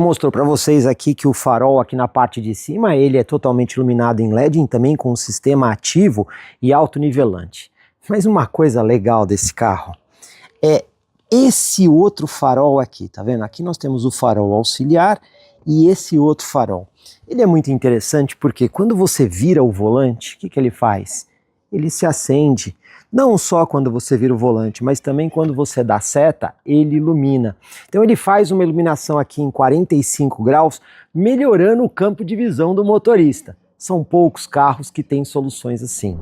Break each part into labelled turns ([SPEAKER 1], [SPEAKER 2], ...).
[SPEAKER 1] Mostrou para vocês aqui que o farol aqui na parte de cima, ele é totalmente iluminado em LED, também com um sistema ativo e autonivelante. Mas uma coisa legal desse carro é esse outro farol aqui, tá vendo? Aqui nós temos o farol auxiliar e esse outro farol. Ele é muito interessante porque quando você vira o volante, o que ele faz? Ele se acende. Não só quando você vira o volante, mas também quando você dá seta, ele ilumina. Então ele faz uma iluminação aqui em 45 graus, melhorando o campo de visão do motorista. São poucos carros que têm soluções assim.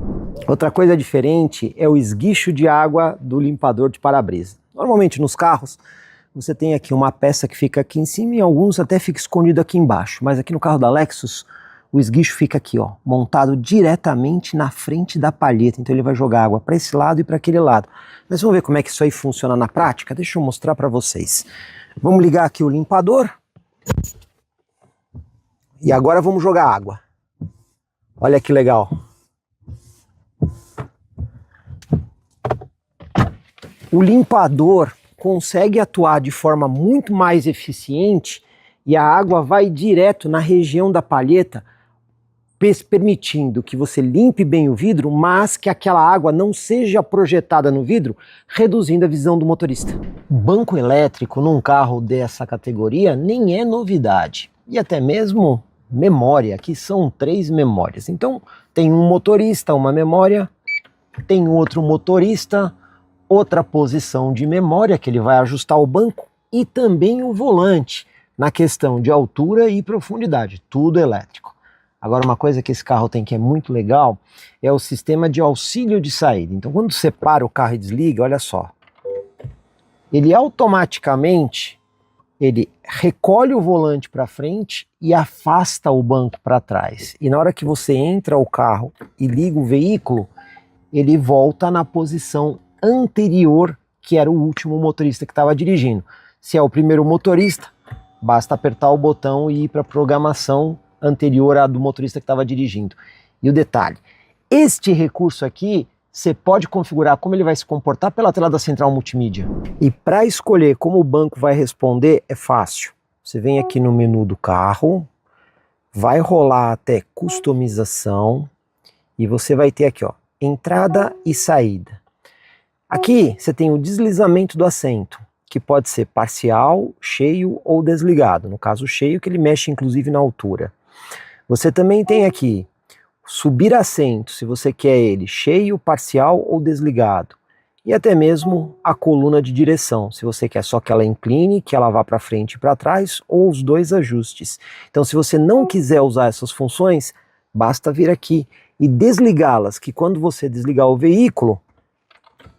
[SPEAKER 1] Outra coisa diferente é o esguicho de água do limpador de para-brisa. Normalmente nos carros, você tem aqui uma peça que fica aqui em cima e alguns até fica escondido aqui embaixo. Mas aqui no carro da Lexus, o esguicho fica aqui, ó, montado diretamente na frente da palheta. Então ele vai jogar água para esse lado e para aquele lado. Mas vamos ver como é que isso aí funciona na prática? Deixa eu mostrar para vocês. Vamos ligar aqui o limpador. E agora vamos jogar água. Olha que legal. O limpador consegue atuar de forma muito mais eficiente e a água vai direto na região da palheta, permitindo que você limpe bem o vidro, mas que aquela água não seja projetada no vidro, reduzindo a visão do motorista. Banco elétrico num carro dessa categoria nem é novidade. E até mesmo memória, aqui são 3 memórias. Então tem um motorista, uma memória, tem outro motorista, outra posição de memória que ele vai ajustar o banco e também o volante, na questão de altura e profundidade, tudo elétrico. Agora uma coisa que esse carro tem que é muito legal é o sistema de auxílio de saída. Então quando você para o carro e desliga, olha só, ele automaticamente ele recolhe o volante para frente e afasta o banco para trás. E na hora que você entra ao carro e liga o veículo, ele volta na posição anterior, que era o último motorista que estava dirigindo. Se é o primeiro motorista, basta apertar o botão e ir para a programação anterior à do motorista que estava dirigindo. E o detalhe, este recurso aqui, você pode configurar como ele vai se comportar pela tela da central multimídia. E para escolher como o banco vai responder é fácil. Você vem aqui no menu do carro, vai rolar até customização e você vai ter aqui, ó, entrada e saída. Aqui você tem o deslizamento do assento, que pode ser parcial, cheio ou desligado. No caso cheio, que ele mexe inclusive na altura. Você também tem aqui subir assento, se você quer ele cheio, parcial ou desligado. E até mesmo a coluna de direção, se você quer só que ela incline, que ela vá para frente e para trás, ou os dois ajustes. Então se você não quiser usar essas funções, basta vir aqui e desligá-las, que quando você desligar o veículo,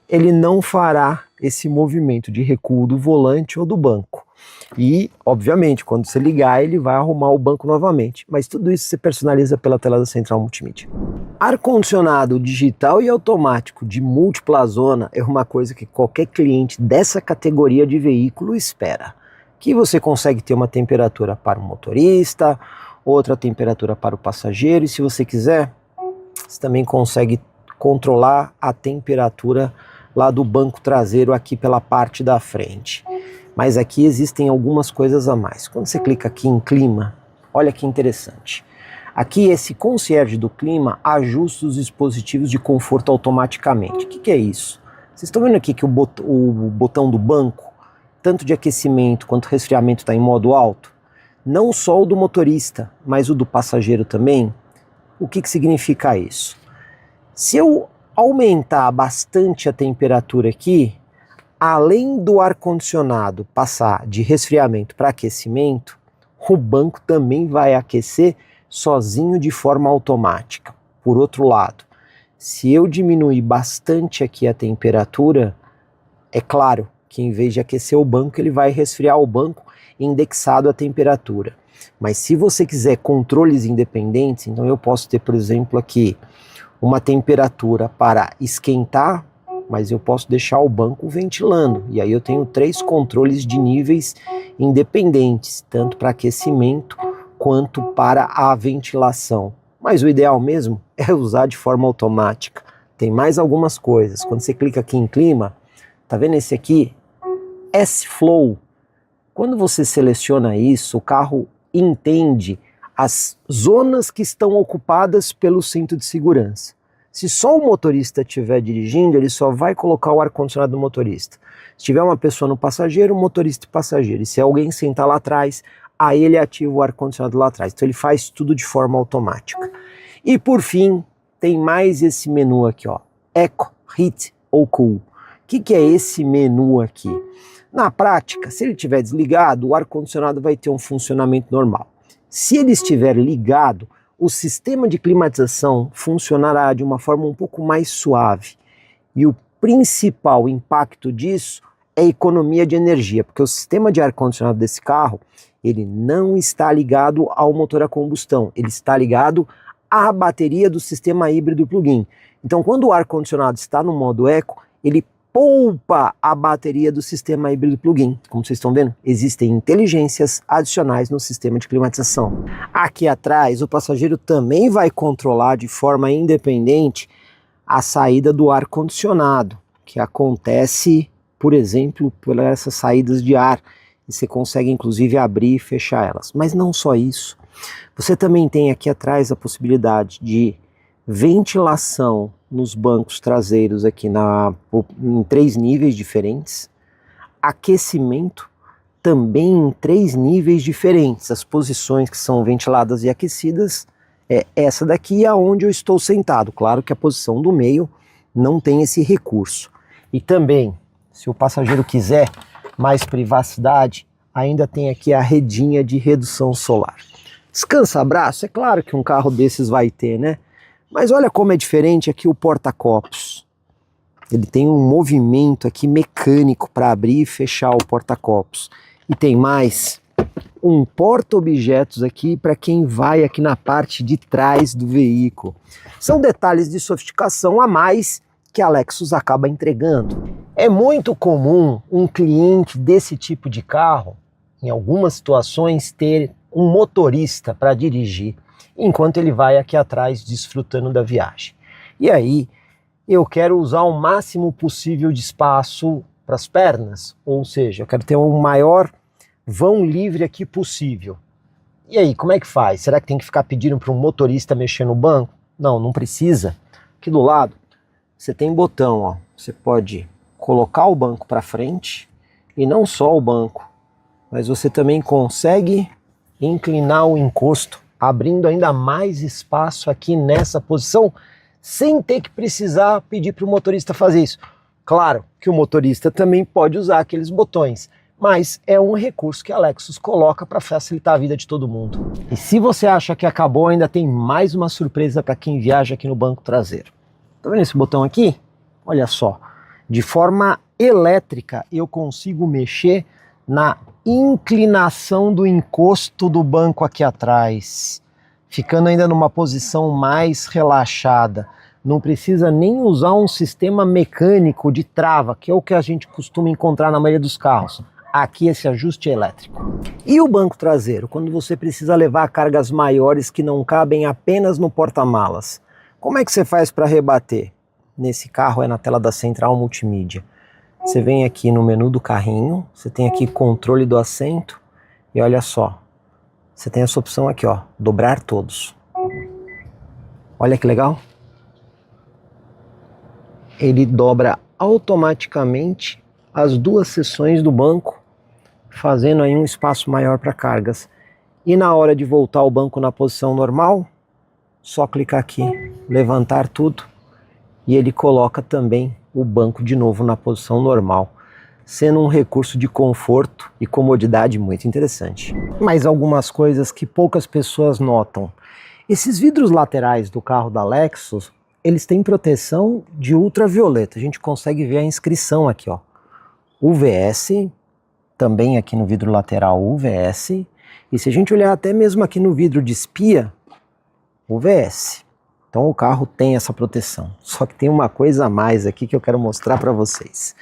[SPEAKER 1] ele não fará esse movimento de recuo do volante ou do banco. E, obviamente, quando você ligar, ele vai arrumar o banco novamente. Mas tudo isso você personaliza pela tela da central multimídia. Ar-condicionado digital e automático de múltipla zona é uma coisa que qualquer cliente dessa categoria de veículo espera. Que você consegue ter uma temperatura para o motorista, outra temperatura para o passageiro, e se você quiser, você também consegue controlar a temperatura lá do banco traseiro aqui pela parte da frente. Mas aqui existem algumas coisas a mais. Quando você clica aqui em clima, olha que interessante. Aqui esse concierge do clima ajusta os dispositivos de conforto automaticamente. O que é isso? Vocês estão vendo aqui que o botão do banco, tanto de aquecimento quanto resfriamento está em modo alto? Não só o do motorista, mas o do passageiro também. O que significa isso? Se eu aumentar bastante a temperatura aqui, além do ar-condicionado passar de resfriamento para aquecimento, o banco também vai aquecer sozinho de forma automática. Por outro lado, se eu diminuir bastante aqui a temperatura, é claro que em vez de aquecer o banco, ele vai resfriar o banco indexado à temperatura. Mas se você quiser controles independentes, então eu posso ter, por exemplo, aqui uma temperatura para esquentar, mas eu posso deixar o banco ventilando. E aí eu tenho 3 controles de níveis independentes, tanto para aquecimento quanto para a ventilação. Mas o ideal mesmo é usar de forma automática. Tem mais algumas coisas. Quando você clica aqui em clima, tá vendo esse aqui? S-Flow. Quando você seleciona isso, o carro entende as zonas que estão ocupadas pelo cinto de segurança. Se só o motorista estiver dirigindo, ele só vai colocar o ar-condicionado do motorista. Se tiver uma pessoa no passageiro, motorista e passageiro. E se alguém sentar lá atrás, aí ele ativa o ar-condicionado lá atrás. Então ele faz tudo de forma automática. E por fim, tem mais esse menu aqui, ó. Eco, Heat ou Cool. O que é esse menu aqui? Na prática, se ele estiver desligado, o ar-condicionado vai ter um funcionamento normal. Se ele estiver ligado, o sistema de climatização funcionará de uma forma um pouco mais suave. E o principal impacto disso é a economia de energia, porque o sistema de ar-condicionado desse carro, ele não está ligado ao motor a combustão, ele está ligado à bateria do sistema híbrido plug-in. Então, quando o ar-condicionado está no modo eco, ele poupa a bateria do sistema híbrido plug-in. Como vocês estão vendo, existem inteligências adicionais no sistema de climatização. Aqui atrás, o passageiro também vai controlar de forma independente a saída do ar-condicionado, que acontece, por exemplo, por essas saídas de ar. E você consegue, inclusive, abrir e fechar elas. Mas não só isso. Você também tem aqui atrás a possibilidade de ventilação nos bancos traseiros aqui em 3 níveis diferentes, aquecimento também em 3 níveis diferentes. As posições que são ventiladas e aquecidas é essa daqui, aonde eu estou sentado. Claro que a posição do meio não tem esse recurso. E também, se o passageiro quiser mais privacidade, ainda tem aqui a redinha de redução solar. Descansa-braço, é claro que um carro desses vai ter, né? Mas olha como é diferente aqui o porta-copos. Ele tem um movimento aqui mecânico para abrir e fechar o porta-copos. E tem mais um porta-objetos aqui para quem vai aqui na parte de trás do veículo. São detalhes de sofisticação a mais que a Lexus acaba entregando. É muito comum um cliente desse tipo de carro, em algumas situações, ter um motorista para dirigir, enquanto ele vai aqui atrás desfrutando da viagem. E aí, eu quero usar o máximo possível de espaço para as pernas, ou seja, eu quero ter o maior vão livre aqui possível. E aí, como é que faz? Será que tem que ficar pedindo para um motorista mexer no banco? Não, não precisa. Aqui do lado, você tem botão, ó. Você pode colocar o banco para frente, e não só o banco, mas você também consegue inclinar o encosto, abrindo ainda mais espaço aqui nessa posição, sem ter que precisar pedir para o motorista fazer isso. Claro que o motorista também pode usar aqueles botões, mas é um recurso que a Lexus coloca para facilitar a vida de todo mundo. E se você acha que acabou, ainda tem mais uma surpresa para quem viaja aqui no banco traseiro. Tá vendo esse botão aqui? Olha só, de forma elétrica eu consigo mexer na inclinação do encosto do banco aqui atrás, ficando ainda numa posição mais relaxada. Não precisa nem usar um sistema mecânico de trava, que é o que a gente costuma encontrar na maioria dos carros. Aqui esse ajuste é elétrico. E o banco traseiro, quando você precisa levar cargas maiores que não cabem apenas no porta-malas, como é que você faz para rebater? Nesse carro é na tela da central multimídia. Você vem aqui no menu do carrinho, você tem aqui controle do assento e olha só, você tem essa opção aqui, ó, dobrar todos. Olha que legal. Ele dobra automaticamente as 2 seções do banco, fazendo aí um espaço maior para cargas. E na hora de voltar o banco na posição normal, só clicar aqui, levantar tudo e ele coloca também o banco de novo na posição normal, sendo um recurso de conforto e comodidade muito interessante. Mas algumas coisas que poucas pessoas notam. Esses vidros laterais do carro da Lexus, eles têm proteção de ultravioleta. A gente consegue ver a inscrição aqui, ó. UVS, também aqui no vidro lateral UVS. E se a gente olhar até mesmo aqui no vidro de espia, UVS. Então o carro tem essa proteção. Só que tem uma coisa a mais aqui que eu quero mostrar para vocês.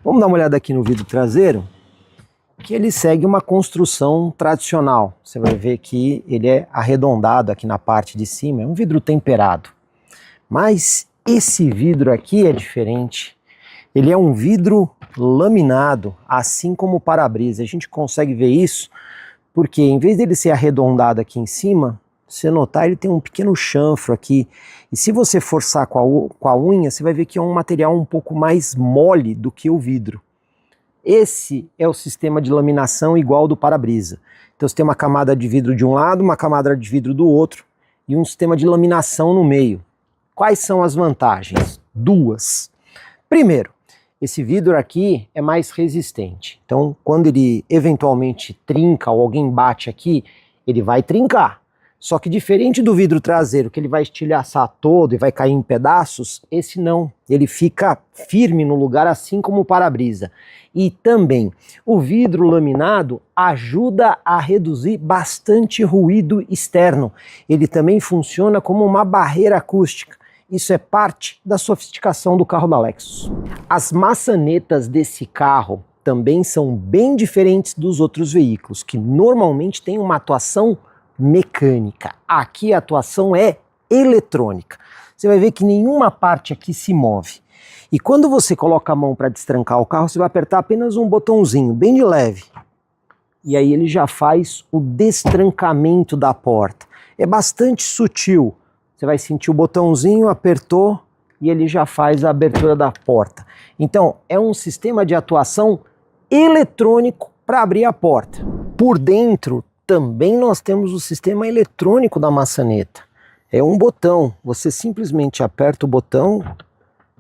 [SPEAKER 1] Vamos dar uma olhada aqui no vidro traseiro, que ele segue uma construção tradicional. Você vai ver que ele é arredondado aqui na parte de cima, é um vidro temperado. Mas esse vidro aqui é diferente. Ele é um vidro laminado, assim como o para-brisa. A gente consegue ver isso porque, em vez dele ser arredondado aqui em cima, se você notar, ele tem um pequeno chanfro aqui. E se você forçar com a unha, você vai ver que é um material um pouco mais mole do que o vidro. Esse é o sistema de laminação igual ao do para-brisa. Então você tem uma camada de vidro de um lado, uma camada de vidro do outro e um sistema de laminação no meio. Quais são as vantagens? Duas. Primeiro, esse vidro aqui é mais resistente. Então, quando ele eventualmente trinca ou alguém bate aqui, ele vai trincar. Só que diferente do vidro traseiro, que ele vai estilhaçar todo e vai cair em pedaços, esse não. Ele fica firme no lugar, assim como o para-brisa. E também, o vidro laminado ajuda a reduzir bastante ruído externo. Ele também funciona como uma barreira acústica. Isso é parte da sofisticação do carro da Lexus. As maçanetas desse carro também são bem diferentes dos outros veículos, que normalmente têm uma atuação mecânica. Aqui a atuação é eletrônica. Você vai ver que nenhuma parte aqui se move. E quando você coloca a mão para destrancar o carro, você vai apertar apenas um botãozinho, bem de leve. E aí ele já faz o destrancamento da porta. É bastante sutil. Você vai sentir o botãozinho, apertou e ele já faz a abertura da porta. Então, é um sistema de atuação eletrônico para abrir a porta. Por dentro, também nós temos o sistema eletrônico da maçaneta. É um botão, você simplesmente aperta o botão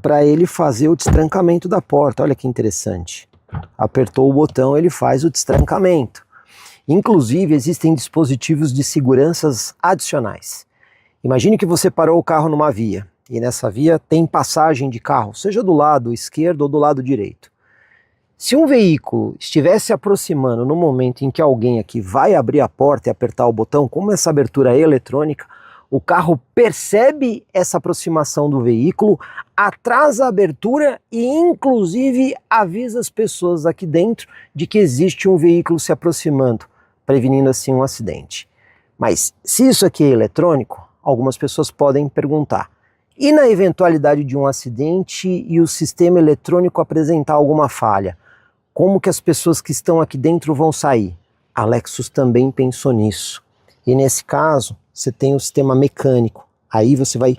[SPEAKER 1] para ele fazer o destrancamento da porta. Olha que interessante. Apertou o botão, ele faz o destrancamento. Inclusive, existem dispositivos de seguranças adicionais. Imagine que você parou o carro numa via, e nessa via tem passagem de carro, seja do lado esquerdo ou do lado direito. Se um veículo estivesse aproximando no momento em que alguém aqui vai abrir a porta e apertar o botão, como essa abertura é eletrônica, o carro percebe essa aproximação do veículo, atrasa a abertura e inclusive avisa as pessoas aqui dentro de que existe um veículo se aproximando, prevenindo assim um acidente. Mas se isso aqui é eletrônico, algumas pessoas podem perguntar: e na eventualidade de um acidente e o sistema eletrônico apresentar alguma falha, como que as pessoas que estão aqui dentro vão sair? A Lexus também pensou nisso. E nesse caso, você tem o sistema mecânico. Aí você vai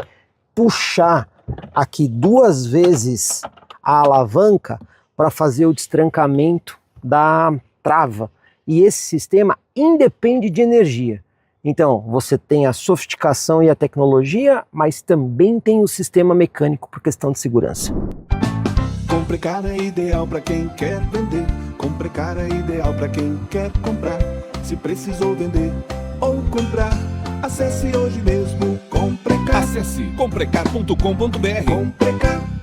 [SPEAKER 1] puxar aqui 2 vezes a alavanca para fazer o destrancamento da trava. E esse sistema independe de energia. Então, você tem a sofisticação e a tecnologia, mas também tem o sistema mecânico por questão de segurança.
[SPEAKER 2] Comprecar é ideal para quem quer vender. Comprecar é ideal para quem quer comprar. Se precisou vender ou comprar, acesse hoje mesmo Comprecar.
[SPEAKER 3] Acesse comprecar.com.br.
[SPEAKER 2] Comprecar.